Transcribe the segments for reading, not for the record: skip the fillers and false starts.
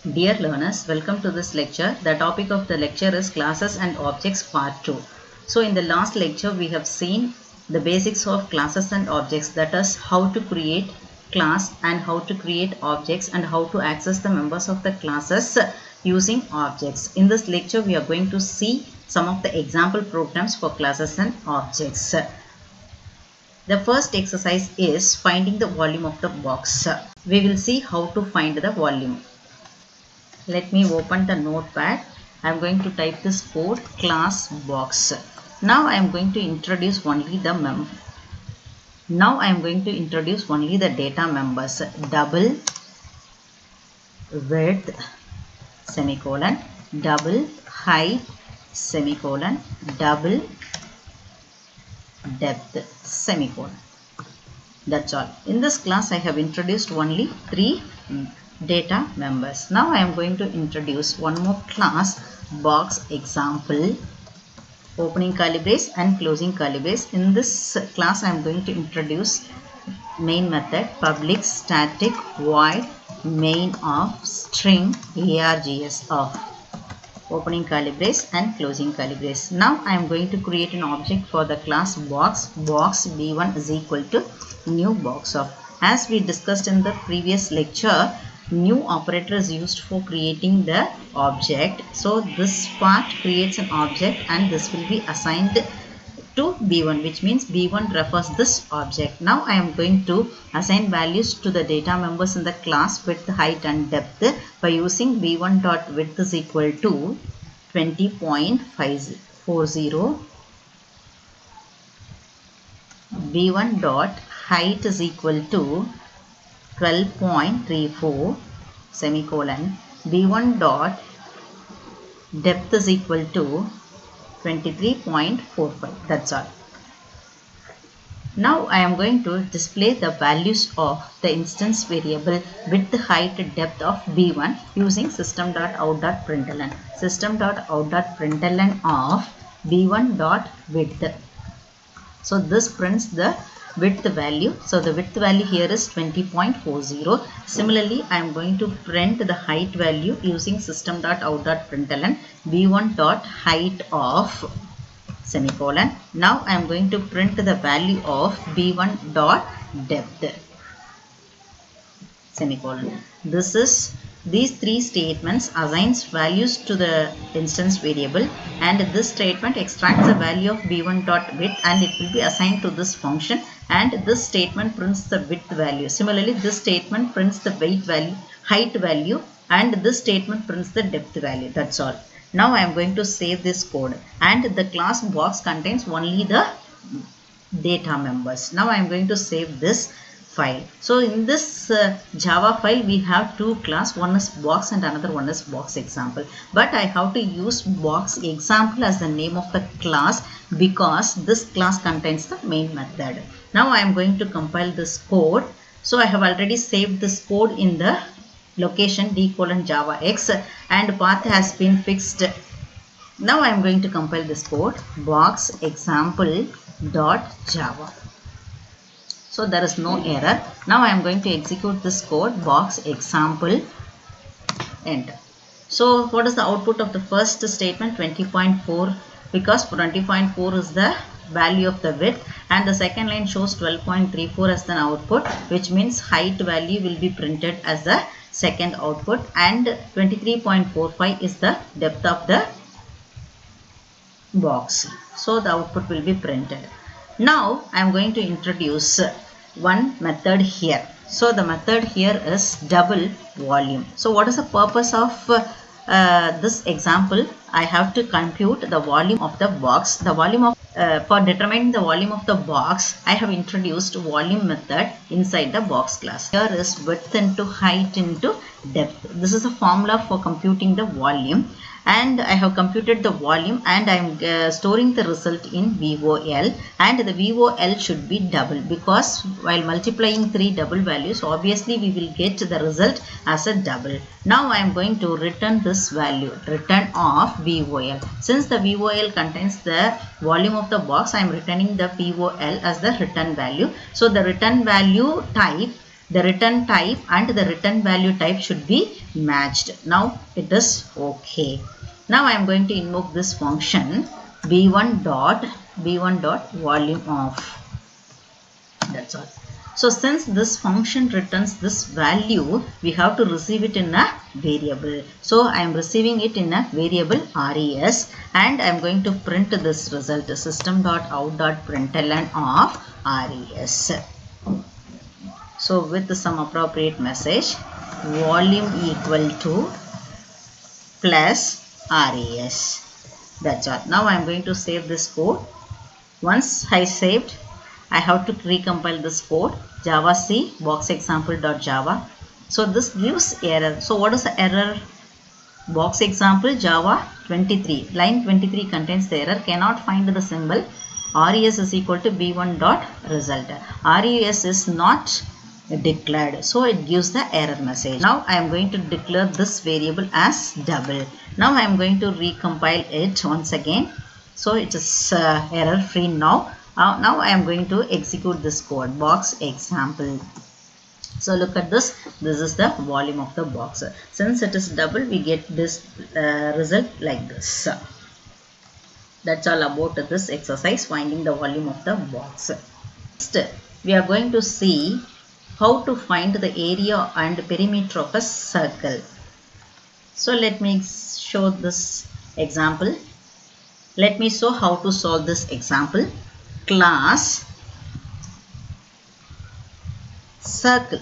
Dear learners, welcome to this lecture. The topic of the lecture is Classes and Objects Part 2. So in the last lecture we have seen the basics of classes and objects, that is how to create class and how to create objects and how to access the members of the classes using objects. In this lecture we are going to see some of the example programs for classes and objects. The first exercise is finding the volume of the box. We will see how to find the volume. Let me open the notepad. I am going to type this code class box. Now I am going to introduce only the data members. Double width semicolon, double height semicolon, double depth semicolon. That's all. In this class I have introduced only 3 data members. Now I am going to introduce one more class, box example, opening curly brace and closing curly brace. In this class I am going to introduce main method, public static void main of string args of, opening curly brace and closing curly brace. Now I am going to create an object for the class box b1 is equal to new box of. As we discussed in the previous lecture, new operator is used for creating the object. So this part creates an object and this will be assigned to b1, which means b1 refers this object. Now I am going to assign values to the data members in the class width, height and depth by using b1 dot width is equal to 20.40, b1 dot height is equal to 12.34 semicolon, b1 dot depth is equal to 23.45. That's all. Now I am going to display the values of the instance variable width, height, depth of b1 using system.out.println. System.out.println of b1.width. So this prints the width value. So the width value here is 20.40. Similarly, I am going to print the height value using system.out.println b1.height of semicolon. Now I am going to print the value of b1.depth semicolon. These three statements assigns values to the instance variable, and this statement extracts the value of b1.width and it will be assigned to this function, and this statement prints the width value. Similarly, this statement prints the height value, and this statement prints the depth value. That's all. Now I am going to save this code, and the class box contains only the data members. Now I am going to save this file. So in this Java file we have two class, one is box and another one is box example, but I have to use box example as the name of the class because this class contains the main method. Now I am going to compile this code. So I have already saved this code in the location d:\javax and path has been fixed. Now I am going to compile this code, box example.java. So there is no error. Now I am going to execute this code, box example, enter. So what is the output of the first statement? 20.4, because 20.4 is the value of the width, and the second line shows 12.34 as the output, which means height value will be printed as the second output, and 23.45 is the depth of the box. So the output will be printed. Now I am going to introduce one method here. So the method here is double volume. So what is the purpose of this example? I have to compute the volume of the box. The volume of for determining the volume of the box, I have introduced volume method inside the box class. Here is width into height into depth. This is a formula for computing the volume, and I have computed the volume, and I am storing the result in VOL, and the VOL should be double because while multiplying three double values, obviously we will get the result as a double. Now I am going to return this value, return of VOL. Since the VOL contains the volume of the box, I am returning the VOL as the return value. So the return value type the return type and the return value type should be matched. Now it is okay. Now I am going to invoke this function b1 dot volume of. That's all. So since this function returns this value, we have to receive it in a variable. So I am receiving it in a variable res, and I am going to print this result system.out.println of res. So with some appropriate message, volume equal to plus res. That's all. Now I am going to save this code. Once I saved, I have to recompile this code, java c boxexample.java. So this gives error. So what is the error? Box example java 23. Line 23 contains the error, cannot find the symbol. Res is equal to b1 dot result. Res is not declared, so it gives the error message. Now I am going to declare this variable as double. Now I am going to recompile it once again. So it is error free now. Now I am going to execute this code, box example. So look at this. This is the volume of the box. Since it is double, we get this result like this. That's all about this exercise, finding the volume of the box. Next, we are going to see how to find the area and perimeter of a circle. So let me show this example. Let me show how to solve this example. Class circle.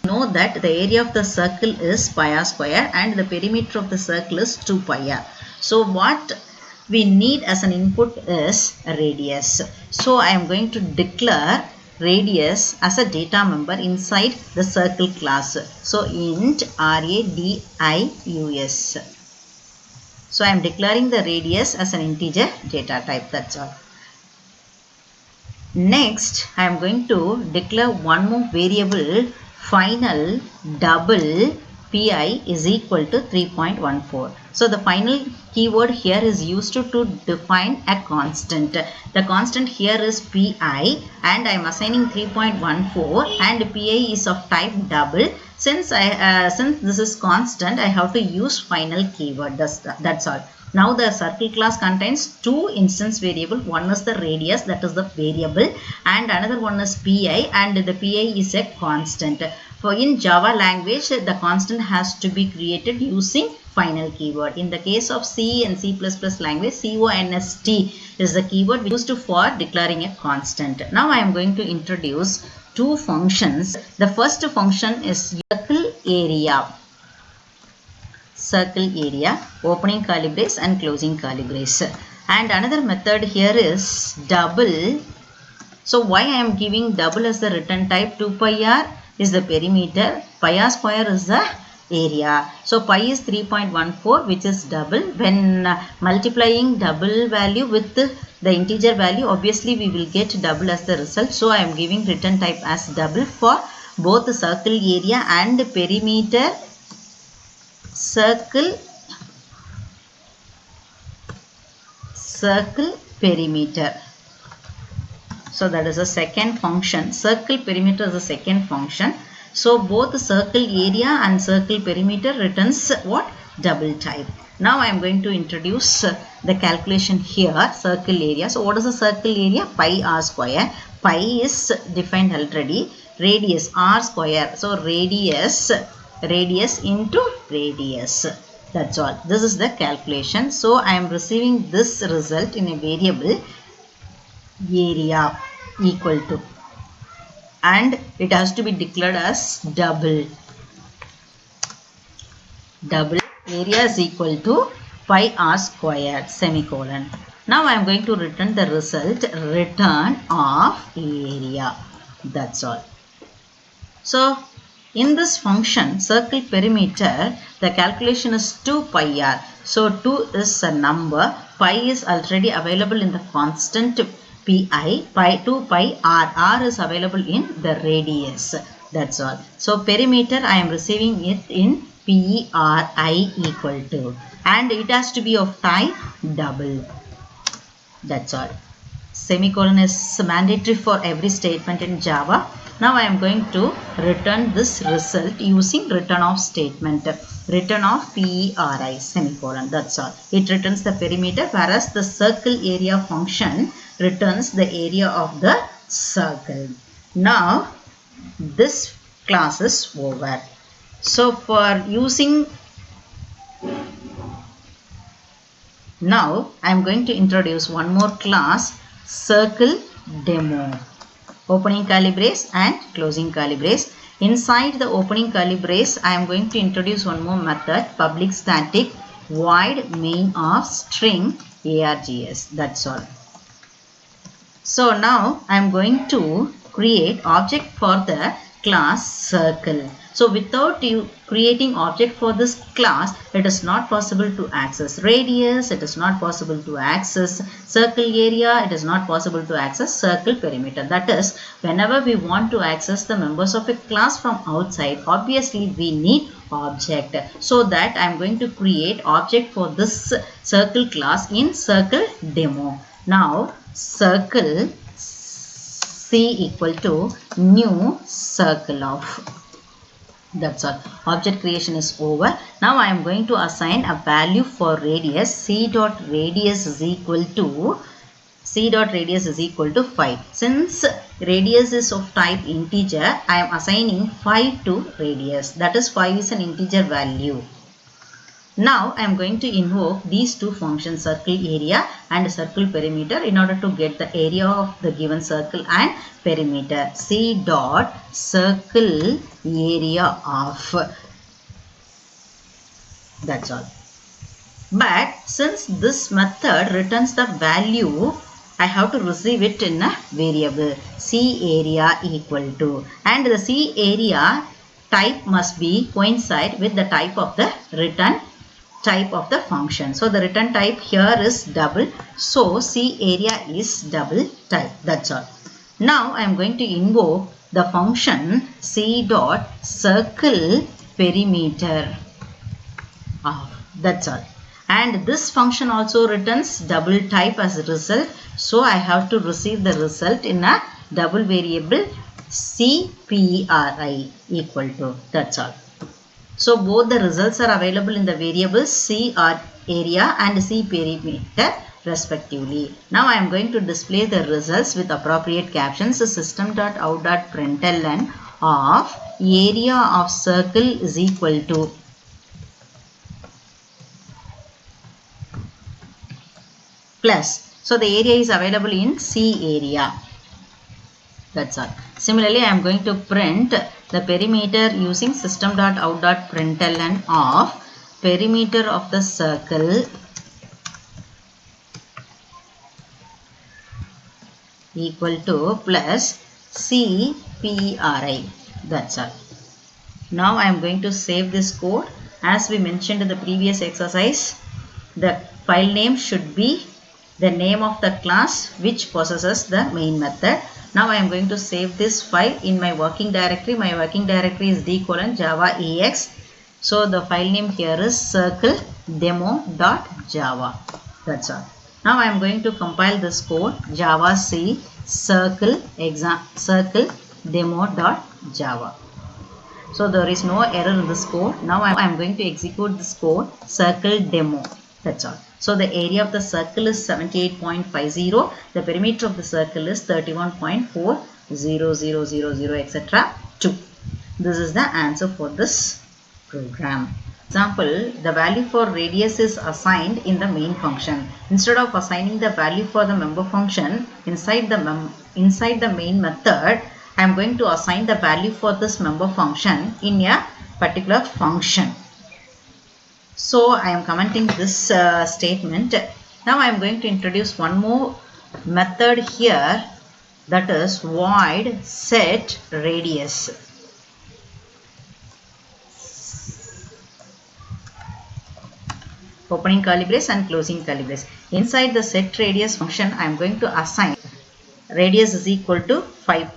Know that the area of the circle is pi r square and the perimeter of the circle is 2 pi r. So what we need as an input is a radius. So I am going to declare radius as a data member inside the circle class. So int radius. So I am declaring the radius as an integer data type. That's all. Next, I am going to declare one more variable, final double pi is equal to 3.14. So the final keyword here is used to define a constant. The constant here is pi, and I am assigning 3.14, and pi is of type double. Since this is constant, I have to use final keyword. That's all. Now the circle class contains two instance variables. One is the radius, that is the variable, and another one is pi, and the pi is a constant. For in Java language, the constant has to be created using final keyword. In the case of C and C++ language, const is the keyword used for declaring a constant. Now I am going to introduce two functions. The first function is circle area. Circle area, opening curly brace and closing curly brace. And another method here is double. So why I am giving double as the return type? 2 pi r is the perimeter, pi r square is the area. So pi is 3.14, which is double. When multiplying double value with the integer value, obviously we will get double as the result. So I am giving return type as double for both the circle area and perimeter. Circle perimeter. So that is a second function. Circle perimeter is the second function. So both the circle area and circle perimeter returns what? Double type. Now I am going to introduce the calculation here, circle area. So what is the circle area? Pi r square. Pi is defined already. Radius r square. So radius into radius. That's all. This is the calculation. So I am receiving this result in a variable area equal to, and it has to be declared as double. Double area is equal to pi r squared semicolon. Now I am going to return the result, return of area. That's all. So in this function circle perimeter, the calculation is 2 pi r. So 2 is a number, pi is already available in the constant pi, 2 pi r. R is available in the radius. That's all. So perimeter I am receiving it in PRI equal to, and it has to be of type double. That's all. semicolon is mandatory for every statement in Java. Now I am going to return this result using return of statement. Return of PERI semicolon. That's all. It returns the perimeter, whereas the circle area function returns the area of the circle. Now this class is over. So for using, now I am going to introduce one more class, circle demo. Opening curly brace and closing curly brace. Inside the opening curly brace, I am going to introduce one more method, public static void main of string args. That's all. So now I am going to create object for the class circle. So without you creating object for this class, it is not possible to access radius, it is not possible to access circle area, it is not possible to access circle perimeter. That is, whenever we want to access the members of a class from outside, obviously we need object. So that I am going to create object for this circle class in circle demo. Now circle C equal to new circle of. That's all. Object creation is over. Now I am going to assign a value for radius. C dot radius is equal to 5. Since radius is of type integer, I am assigning 5 to radius. That is, 5 is an integer value. Now I am going to invoke these two functions, circle area and circle perimeter, in order to get the area of the given circle and perimeter. C dot circle area of. That's all. But since this method returns the value, I have to receive it in a variable. C area equal to, and the C area type must be coincide with the type of the return type of the function. So the return type here is double. So C area is double type. That's all. Now I am going to invoke the function C dot circle perimeter. That's all. And this function also returns double type as a result. So I have to receive the result in a double variable CPRI equal to. That's all. So both the results are available in the variables C area and C perimeter respectively. Now I am going to display the results with appropriate captions. System.out.println of area of circle is equal to plus. So the area is available in C area. That's all. Similarly, I am going to print the perimeter using system.out.println of perimeter of the circle equal to plus CPRI. That's all. Now I am going to save this code. As we mentioned in the previous exercise, the file name should be the name of the class which possesses the main method. Now I am going to save this file in my working directory. My working directory is d:/javaex. So the file name here is circledemo.java. That's all. Now I am going to compile this code, javac circledemo.java. So there is no error in this code. Now I am going to execute this code, circle demo. That's all. So the area of the circle is 78.50. The perimeter of the circle is 31.40000, etc. 2. This is the answer for this program. Example, the value for radius is assigned in the main function. Instead of assigning the value for the member function inside the main method, I am going to assign the value for this member function in a particular function. So I am commenting this statement. Now I am going to introduce one more method here, that is void set radius. Opening curly brace and closing curly brace. Inside the set radius function, I am going to assign radius is equal to 5.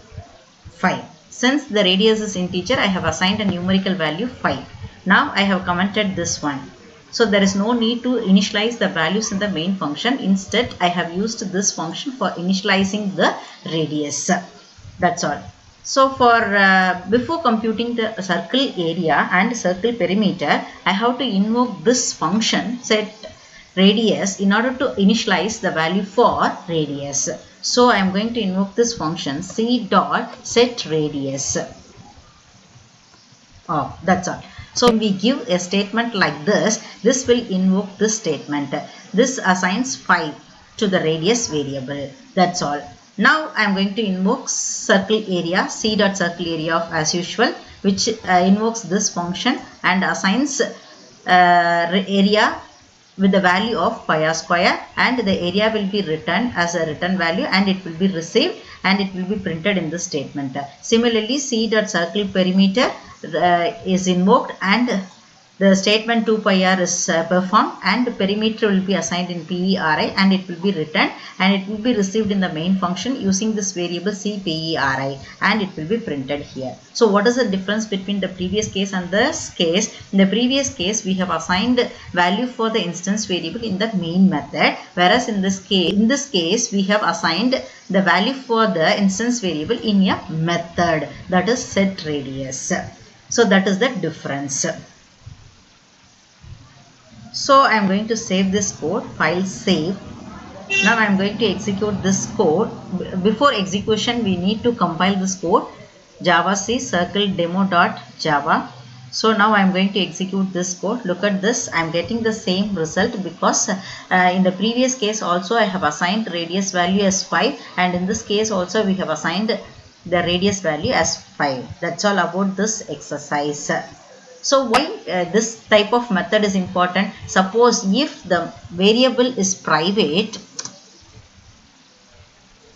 Since the radius is integer, I have assigned a numerical value 5. Now I have commented this one. So there is no need to initialize the values in the main function. Instead, I have used this function for initializing the radius. That's all. So for before computing the circle area and circle perimeter, I have to invoke this function set radius in order to initialize the value for radius. So I am going to invoke this function c dot set radius. Oh, that's all. So when we give a statement like this will invoke this statement. This assigns 5 to the radius variable. That's all. Now I am going to invoke circle area, c dot circle area of as usual, which invokes this function and assigns area with the value of pi r square, and the area will be returned as a return value and it will be received and it will be printed in the statement. Similarly, c dot circle perimeter is invoked and the statement 2 pi r is performed and perimeter will be assigned in PERI and it will be returned and it will be received in the main function using this variable CPERI and it will be printed here. So what is the difference between the previous case and this case? In the previous case we have assigned value for the instance variable in the main method, whereas in this case we have assigned the value for the instance variable in a method, that is set radius. So that is the difference. So I am going to save this code, file save. Now I am going to execute this code. Before execution we need to compile this code, javac circle demo.java. So now I am going to execute this code. Look at this, I am getting the same result because in the previous case also I have assigned radius value as 5 and in this case also we have assigned the radius value as 5. That's all about this exercise. So why this type of method is important? Suppose if the variable is private,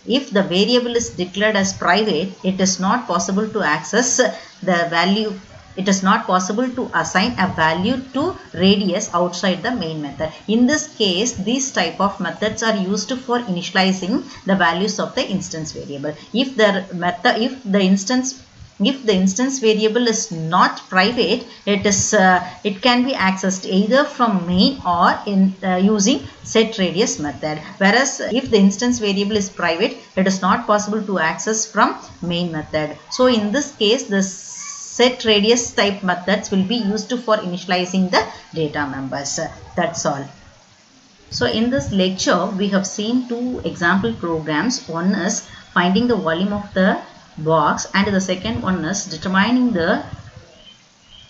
if the variable is declared as private, it is not possible to access the value. It is not possible to assign a value to radius outside the main method. In this case, these type of methods are used for initializing the values of the instance variable. If the instance variable is not private, it can be accessed either from main or in using set radius method. Whereas if the instance variable is private, it is not possible to access from main method. So in this case, the set radius type methods will be used for initializing the data members. That's all. So in this lecture, we have seen two example programs. One is finding the volume of the box and the second one is determining the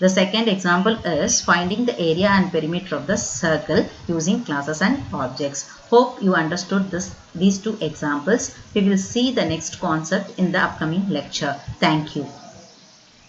second example is finding the area and perimeter of the circle using classes and objects. Hope you understood these two examples. We will see the next concept in the upcoming lecture. Thank you.